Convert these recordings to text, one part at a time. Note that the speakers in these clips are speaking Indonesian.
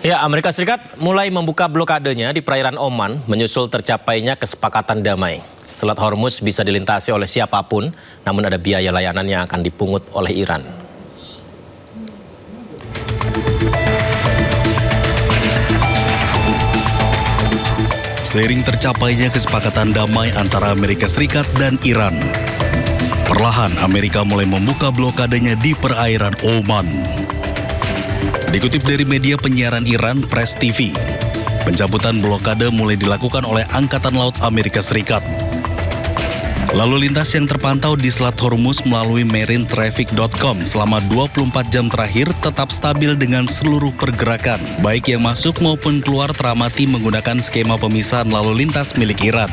Ya, Amerika Serikat mulai membuka blokadenya di perairan Oman menyusul tercapainya kesepakatan damai. Selat Hormuz bisa dilintasi oleh siapapun, namun ada biaya layanan yang akan dipungut oleh Iran. Seiring tercapainya kesepakatan damai antara Amerika Serikat dan Iran, perlahan Amerika mulai membuka blokadenya di perairan Oman. Dikutip dari media penyiaran Iran, Press TV, pencabutan blokade mulai dilakukan oleh Angkatan Laut Amerika Serikat. Lalu lintas yang terpantau di Selat Hormuz melalui marinetraffic.com selama 24 jam terakhir tetap stabil dengan seluruh pergerakan, baik yang masuk maupun keluar teramati menggunakan skema pemisahan lalu lintas milik Iran.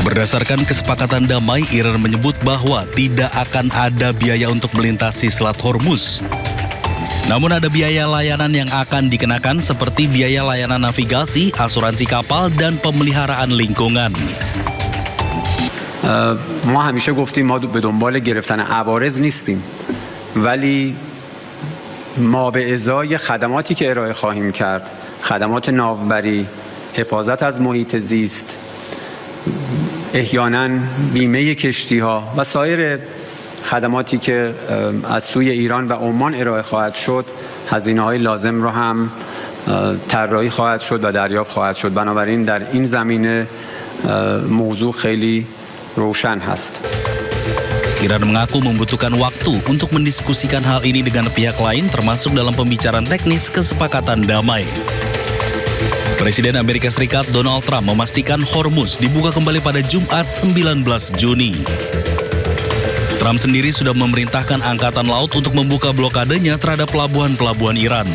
Berdasarkan kesepakatan damai, Iran menyebut bahwa tidak akan ada biaya untuk melintasi Selat Hormuz. Namun ada biaya layanan yang akan dikenakan seperti biaya layanan navigasi, asuransi kapal, dan pemeliharaan lingkungan. ما همیشه گفتیم ما به دنبال گرفتن عوارض نیستیم، ولی ما به ازای خدماتی که ارائه خواهیم کرد، خدمات ناوبری، حفاظت از محیط زیست، احیانا بیمه کشتی‌ها و سایر خدماتی که از سوی ایران و عمان ارائه خواهد شد، هزینه‌های لازم را هم طراحی خواهد شد و دریافت خواهد شد. بنابراین در این زمینه موضوع خیلی روشن هست. Iran mengaku membutuhkan waktu untuk mendiskusikan hal ini dengan pihak lain termasuk dalam pembicaraan teknis kesepakatan damai. Presiden Amerika Serikat Donald Trump memastikan Hormuz dibuka kembali pada Jumat 19 Juni. Trump sendiri sudah memerintahkan Angkatan Laut untuk membuka blokadenya terhadap pelabuhan-pelabuhan Iran.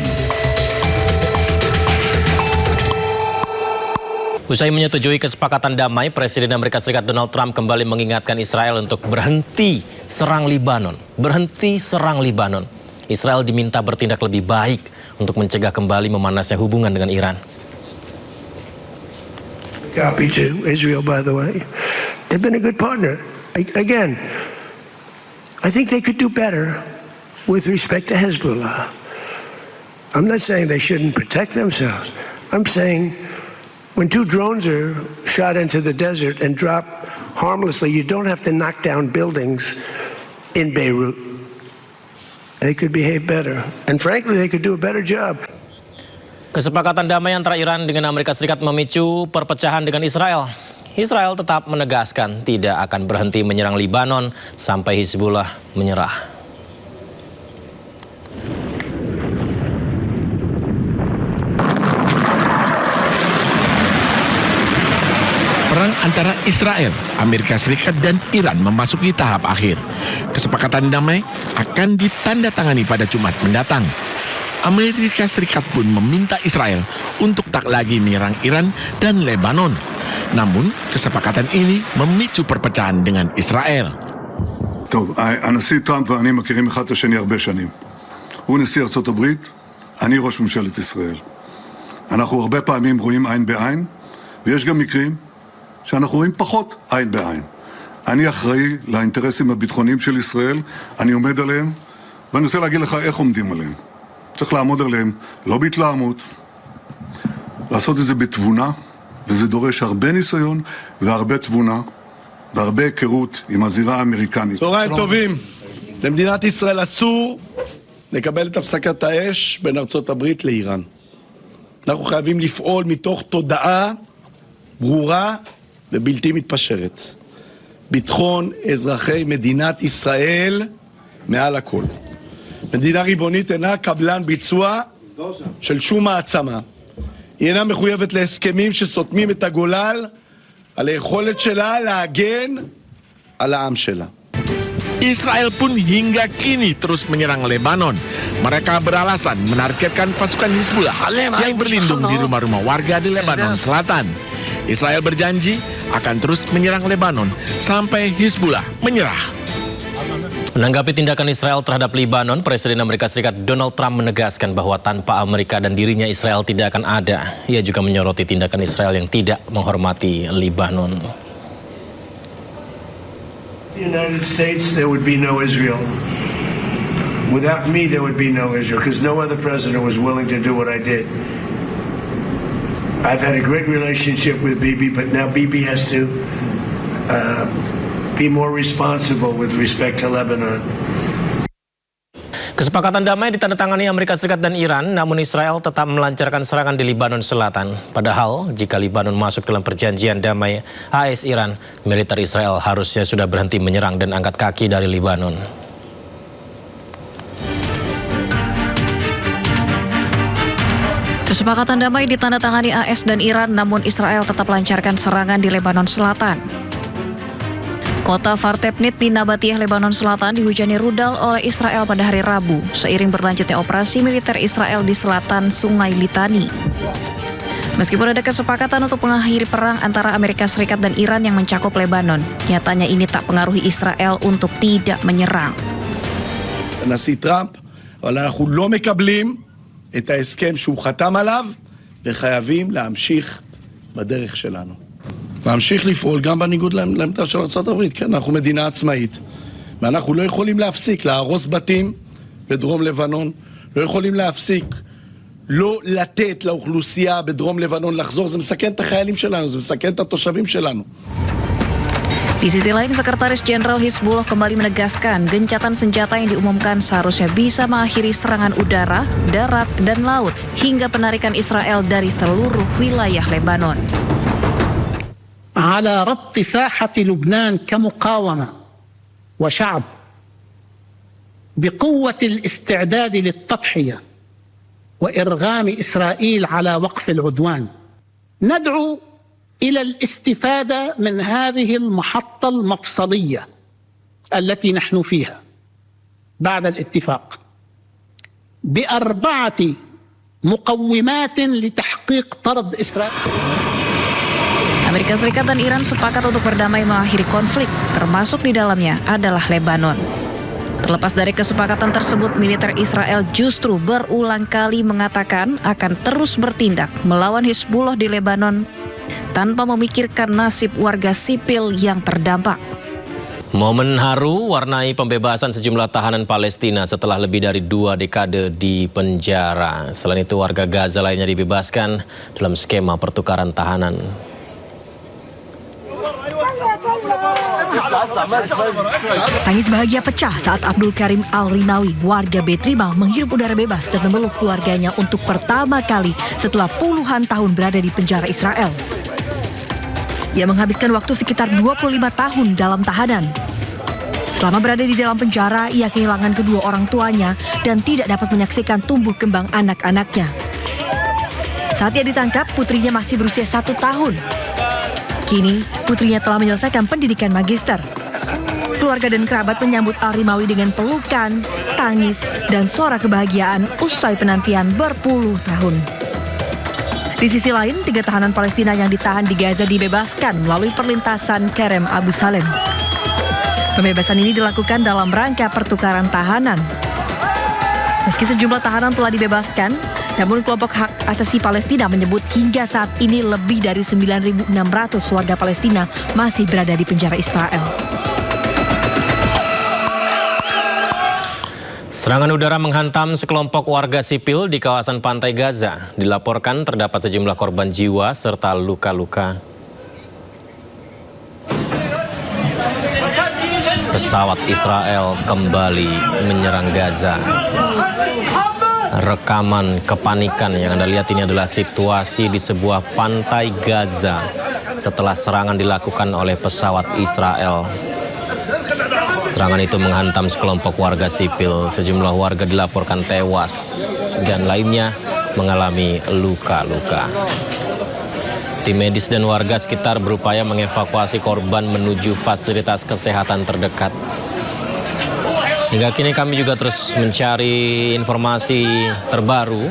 Usai menyetujui kesepakatan damai, Presiden Amerika Serikat Donald Trump kembali mengingatkan Israel untuk berhenti serang Libanon. Berhenti serang Libanon. Israel diminta bertindak lebih baik untuk mencegah kembali memanasnya hubungan dengan Iran. Copy to Israel, by the way. They've been a good partner. Again, I think they could do better with respect to Hezbollah. I'm not saying they shouldn't protect themselves. I'm saying when two drones are shot into the desert and drop harmlessly, you don't have to knock down buildings in Beirut. They could behave better. And frankly, they could do a better job. Kesepakatan damai antara Iran dengan Amerika Serikat memicu perpecahan dengan Israel. Israel tetap menegaskan tidak akan berhenti menyerang Libanon sampai Hizbullah menyerah. Perang antara Israel, Amerika Serikat, dan Iran memasuki tahap akhir. Kesepakatan damai akan ditandatangani pada Jumat mendatang. Amerika Serikat pun meminta Israel untuk tak lagi menyerang Iran dan Lebanon. Namun, kesepakatan ini memicu perpecahan dengan Israel. טוב, הנשיא טראמפ ואני מכירים אחד את השני הרבה שנים. הוא נשיא ארצות הברית, אני ראש ממשלת ישראל. אנחנו הרבה פעמים רואים עין בעין, ויש גם מקרים שאנחנו רואים פחות עין בעין. אני אחראי לאינטרסים הביטחוניים של ישראל, אני עומד עליהם, ואני רוצה להגיד לך איך עומדים עליהם. צריך לעמוד עליהם, לא בהתלהמות, לעשות את זה בתבונה, וזה דורש הרבה ניסיון והרבה תבונה, והרבה היכרות עם הזירה האמריקנית. צהריים טובים. למדינת ישראל אסור לקבל את הפסקת האש בין ארצות הברית לאיראן. אנחנו חייבים לפעול מתוך תודעה ברורה ובלתי מתפשרת. ביטחון אזרחי מדינת ישראל מעל הכל. מדינה ריבונית אינה קבלן ביצוע של שום מעצמה. היא אינה מחויבת להסכמים שסותמים את הגולל על היכולת שלה להגן על העם שלה. Israel pun hingga kini terus menyerang Lebanon. Mereka beralasan menargetkan pasukan Hizbullah yang berlindung di rumah-rumah warga di Lebanon Selatan. Israel berjanji akan terus menyerang Lebanon sampai Hizbullah menyerah. Menanggapi tindakan Israel terhadap Libanon, Presiden Amerika Serikat Donald Trump menegaskan bahwa tanpa Amerika dan dirinya Israel tidak akan ada. Ia juga menyoroti tindakan Israel yang tidak menghormati Libanon. The United States, there would be no Israel. Without me, there would be no Israel, because no other president was willing to do what I did. I've had a great relationship with Bibi, but now Bibi has to be more responsible with respect to Lebanon. Kesepakatan damai ditandatangani Amerika Serikat dan Iran, namun Israel tetap melancarkan serangan di Lebanon Selatan. Padahal, jika Lebanon masuk dalam perjanjian damai AS Iran, militer Israel harusnya sudah berhenti menyerang dan angkat kaki dari Lebanon. Kesepakatan damai ditandatangani AS dan Iran, namun Israel tetap lancarkan serangan di Lebanon Selatan. Kota Fartebnit di Nabatiyah, Lebanon Selatan dihujani rudal oleh Israel pada hari Rabu, seiring berlanjutnya operasi militer Israel di selatan Sungai Litani. Meskipun ada kesepakatan untuk mengakhiri perang antara Amerika Serikat dan Iran yang mencakup Lebanon, nyatanya ini tak pengaruhi Israel untuk tidak menyerang. הנשיא טראמפ, אבל אנחנו לא מקבלים את ההסכם שהוא חתם עליו, וחייבים להמשיך בדרך שלנו. להמשיך לפעול גם בניגוד לעמדה של ארצות הברית. כן, אנחנו מדינה עצמאית, ואנחנו לא יכולים להפסיק להרוס בתים בדרום לבנון, לא יכולים להפסיק לא לתת לאוכלוסייה בדרום לבנון לחזור. זה מסכן את החיילים שלנו, זה מסכן את התושבים שלנו. Di sisi lain, Sekretaris Jenderal Hizbullah kembali menegaskan gencatan senjata yang diumumkan seharusnya bisa mengakhiri serangan udara, darat, dan laut hingga penarikan Israel dari seluruh wilayah Lebanon. على ربط ساحة لبنان كمقاومة وشعب بقوة الاستعداد للتضحية وإرغام إسرائيل على وقف العدوان. ندعو إلى الاستفادة من هذه المحطة المفصلية التي نحن فيها بعد الاتفاق ب4 مقومات لتحقيق طرد إسرائيل. Amerika Serikat dan Iran sepakat untuk berdamai mengakhiri konflik, termasuk di dalamnya adalah Lebanon. Terlepas dari kesepakatan tersebut, militer Israel justru berulang kali mengatakan akan terus bertindak melawan Hizbullah di Lebanon tanpa memikirkan nasib warga sipil yang terdampak. Momen haru warnai pembebasan sejumlah tahanan Palestina setelah lebih dari 2 dekade di penjara. Selain itu, warga Gaza lainnya dibebaskan dalam skema pertukaran tahanan. Tangis bahagia pecah saat Abdul Karim Al-Rinawi, warga Betrima, menghirup udara bebas dan memeluk keluarganya untuk pertama kali setelah puluhan tahun berada di penjara Israel. Ia menghabiskan waktu sekitar 25 tahun dalam tahanan. Selama berada di dalam penjara, ia kehilangan kedua orang tuanya dan tidak dapat menyaksikan tumbuh kembang anak-anaknya. Saat ia ditangkap, putrinya masih berusia 1 tahun. Kini, putrinya telah menyelesaikan pendidikan magister. Keluarga dan kerabat menyambut Al-Rimawi dengan pelukan, tangis, dan suara kebahagiaan usai penantian berpuluh tahun. Di sisi lain, 3 tahanan Palestina yang ditahan di Gaza dibebaskan melalui perlintasan Kerem Abu Salem. Pembebasan ini dilakukan dalam rangka pertukaran tahanan. Meski sejumlah tahanan telah dibebaskan, namun kelompok hak asasi Palestina menyebut hingga saat ini lebih dari 9.600 warga Palestina masih berada di penjara Israel. Serangan udara menghantam sekelompok warga sipil di kawasan pantai Gaza. Dilaporkan terdapat sejumlah korban jiwa serta luka-luka. Pesawat Israel kembali menyerang Gaza. Rekaman kepanikan yang Anda lihat ini adalah situasi di sebuah pantai Gaza setelah serangan dilakukan oleh pesawat Israel. Serangan itu menghantam sekelompok warga sipil. Sejumlah warga dilaporkan tewas dan lainnya mengalami luka-luka. Tim medis dan warga sekitar berupaya mengevakuasi korban menuju fasilitas kesehatan terdekat. Hingga kini kami juga terus mencari informasi terbaru,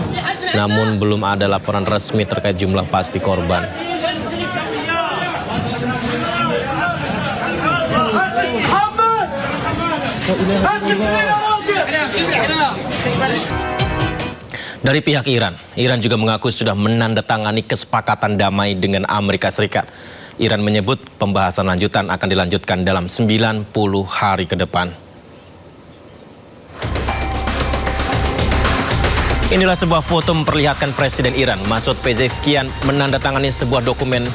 namun belum ada laporan resmi terkait jumlah pasti korban. Dari pihak Iran juga mengaku sudah menandatangani kesepakatan damai dengan Amerika Serikat. Iran menyebut pembahasan lanjutan akan dilanjutkan dalam 90 hari ke depan. Inilah sebuah foto memperlihatkan Presiden Iran Masoud Pezeshkian menandatangani sebuah dokumen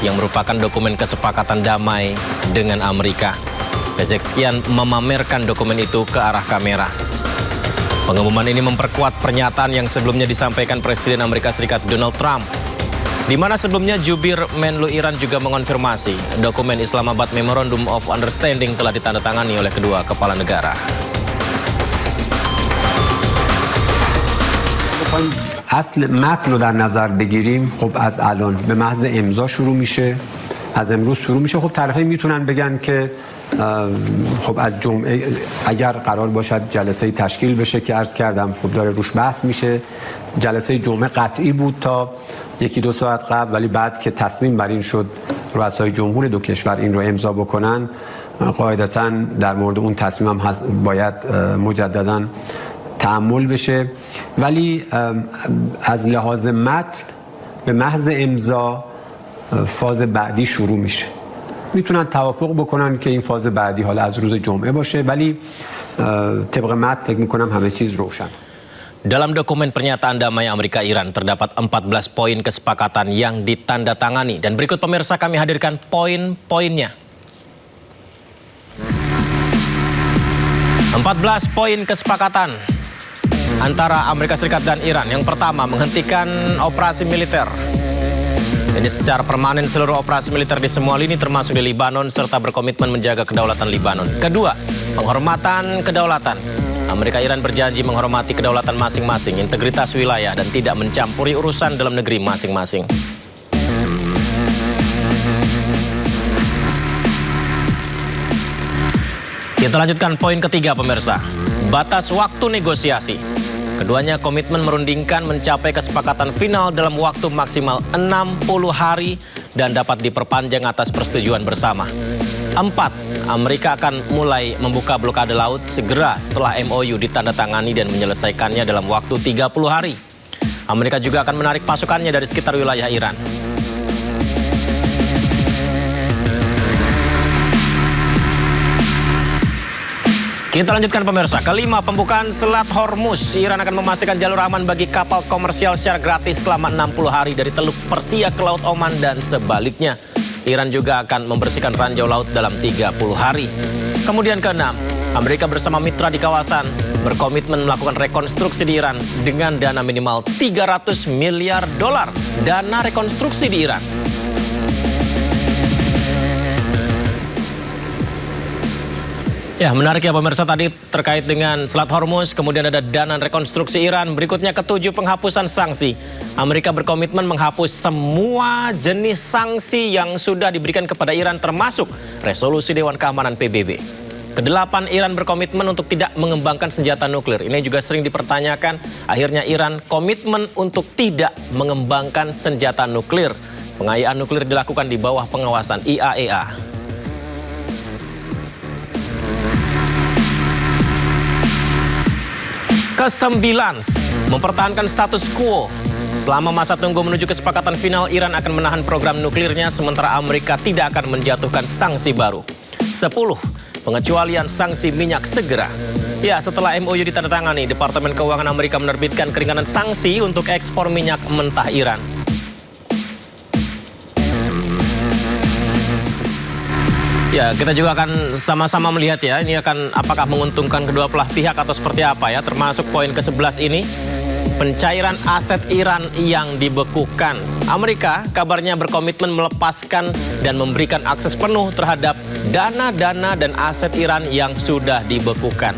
yang merupakan dokumen kesepakatan damai dengan Amerika. Pezeshkian memamerkan dokumen itu ke arah kamera. Pengumuman ini memperkuat pernyataan yang sebelumnya disampaikan Presiden Amerika Serikat Donald Trump, di mana sebelumnya jubir Menlu Iran juga mengonfirmasi dokumen Islamabad Memorandum of Understanding telah ditandatangani oleh kedua kepala negara. اصل متن رو در نظر بگیریم خب از الان به محض امضا شروع میشه، از امروز شروع میشه. خب طرفین میتونن بگن که خب از جمعه اگر قرار باشد جلسه تشکیل بشه که عرض کردم خب داره روش بحث میشه. جلسه جمعه قطعی بود تا یکی دو ساعت قبل، ولی بعد که تصمیم بر این شد رؤسای جمهور دو کشور این رو امضا بکنن، قاعدتاً در مورد اون تصمیم هم باید مجدداً تعامل بشه. ولی از لحاظ متن به محض امضا فاز بعدی شروع میشه. میتونن توافق بکنن که این فاز بعدی حالا از روز جمعه باشه، ولی طبق متن فکر میکنم همه چیز روشن. Dalam dokumen pernyataan damai Amerika-Iran terdapat 14 poin kesepakatan yang ditandatangani. Dan berikut pemirsa kami hadirkan poin-poinnya. 14 poin kesepakatan antara Amerika Serikat dan Iran. Yang pertama, menghentikan operasi militer. Ini secara permanen seluruh operasi militer di semua lini termasuk di Libanon serta berkomitmen menjaga kedaulatan Libanon. Kedua, penghormatan kedaulatan. Amerika-Iran berjanji menghormati kedaulatan masing-masing, integritas wilayah dan tidak mencampuri urusan dalam negeri masing-masing. Kita lanjutkan poin ketiga pemirsa, batas waktu negosiasi. Keduanya komitmen merundingkan mencapai kesepakatan final dalam waktu maksimal 60 hari dan dapat diperpanjang atas persetujuan bersama. 4. Amerika akan mulai membuka blokade laut segera setelah MOU ditandatangani dan menyelesaikannya dalam waktu 30 hari. Amerika juga akan menarik pasukannya dari sekitar wilayah Iran. Kita lanjutkan pemirsa. Kelima, pembukaan Selat Hormuz. Iran akan memastikan jalur aman bagi kapal komersial secara gratis selama 60 hari dari Teluk Persia ke Laut Oman dan sebaliknya. Iran juga akan membersihkan ranjau laut dalam 30 hari. Kemudian keenam, Amerika bersama mitra di kawasan berkomitmen melakukan rekonstruksi di Iran dengan dana minimal $300 miliar. Dana rekonstruksi di Iran. Ya, menarik ya pemirsa, tadi terkait dengan Selat Hormuz, kemudian ada dana rekonstruksi Iran. Berikutnya ketujuh, penghapusan sanksi. Amerika berkomitmen menghapus semua jenis sanksi yang sudah diberikan kepada Iran termasuk resolusi Dewan Keamanan PBB. Kedelapan, Iran berkomitmen untuk tidak mengembangkan senjata nuklir. Ini juga sering dipertanyakan, akhirnya Iran komitmen untuk tidak mengembangkan senjata nuklir. Pengayaan nuklir dilakukan di bawah pengawasan IAEA. Kesembilan, mempertahankan status quo. Selama masa tunggu menuju kesepakatan final, Iran akan menahan program nuklirnya sementara Amerika tidak akan menjatuhkan sanksi baru. 10, pengecualian sanksi minyak segera. Ya, setelah MOU ditandatangani, Departemen Keuangan Amerika menerbitkan keringanan sanksi untuk ekspor minyak mentah Iran. Ya, kita juga akan sama-sama melihat ya, ini akan apakah menguntungkan kedua belah pihak atau seperti apa ya, termasuk poin ke-11 ini, pencairan aset Iran yang dibekukan. Amerika kabarnya berkomitmen melepaskan dan memberikan akses penuh terhadap dana-dana dan aset Iran yang sudah dibekukan.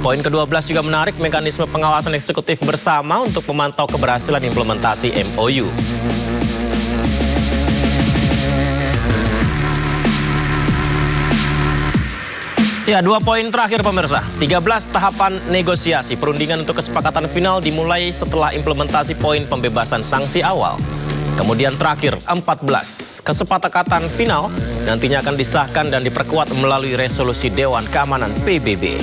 Poin ke-12 juga menarik, mekanisme pengawasan eksekutif bersama untuk memantau keberhasilan implementasi MOU. Ya, 2 poin terakhir pemirsa. 13, tahapan negosiasi. Perundingan untuk kesepakatan final dimulai setelah implementasi poin pembebasan sanksi awal. Kemudian terakhir, 14, kesepakatan final nantinya akan disahkan dan diperkuat melalui resolusi Dewan Keamanan PBB.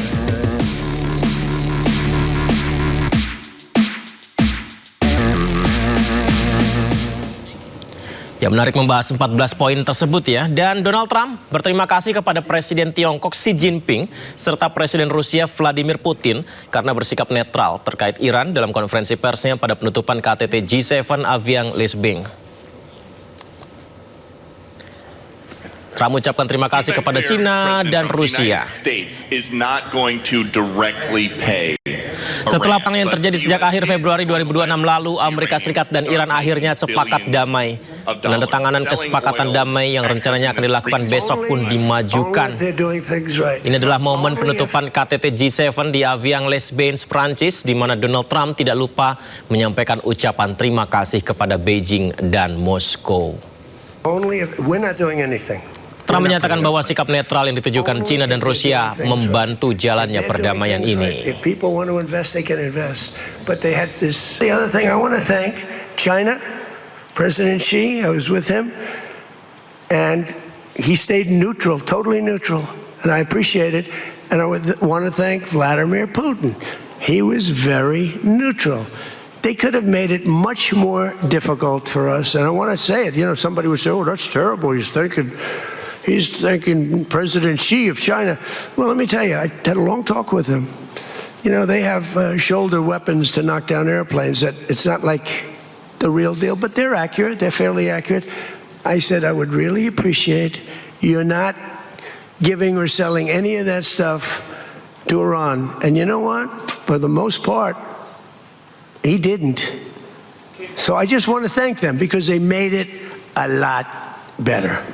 Ya, menarik membahas 14 poin tersebut ya. Dan Donald Trump berterima kasih kepada Presiden Tiongkok Xi Jinping serta Presiden Rusia Vladimir Putin karena bersikap netral terkait Iran dalam konferensi persnya pada penutupan KTT G7 Avian Lisbon. Trump mengucapkan terima kasih kepada China dan Rusia. Setelah perang yang terjadi sejak akhir Februari 2026 lalu, Amerika Serikat dan Iran akhirnya sepakat damai. Penandatanganan kesepakatan damai yang rencananya akan dilakukan besok pun dimajukan. Ini adalah momen penutupan KTT G7 di Avian Lisbon, Prancis, di mana Donald Trump tidak lupa menyampaikan ucapan terima kasih kepada Beijing dan Moskow. Trump menyatakan bahwa sikap netral yang ditujukan China dan Rusia membantu jalannya perdamaian ini. If people want to invest, they can invest. But they had this. The other thing I want to thank China, President Xi. I was with him, and he stayed neutral, totally neutral, and I appreciate it. And I want to thank Vladimir Putin. He was very neutral. They could have made it much more difficult for us. And I want to say it. You know, somebody would say, "Oh, that's terrible. He's thanking President Xi of China." Well, let me tell you, I had a long talk with him. You know, they have shoulder weapons to knock down airplanes. That it's not like the real deal, but they're accurate. They're fairly accurate. I said I would really appreciate you're not giving or selling any of that stuff to Iran. And you know what? For the most part, he didn't. So I just want to thank them because they made it a lot better.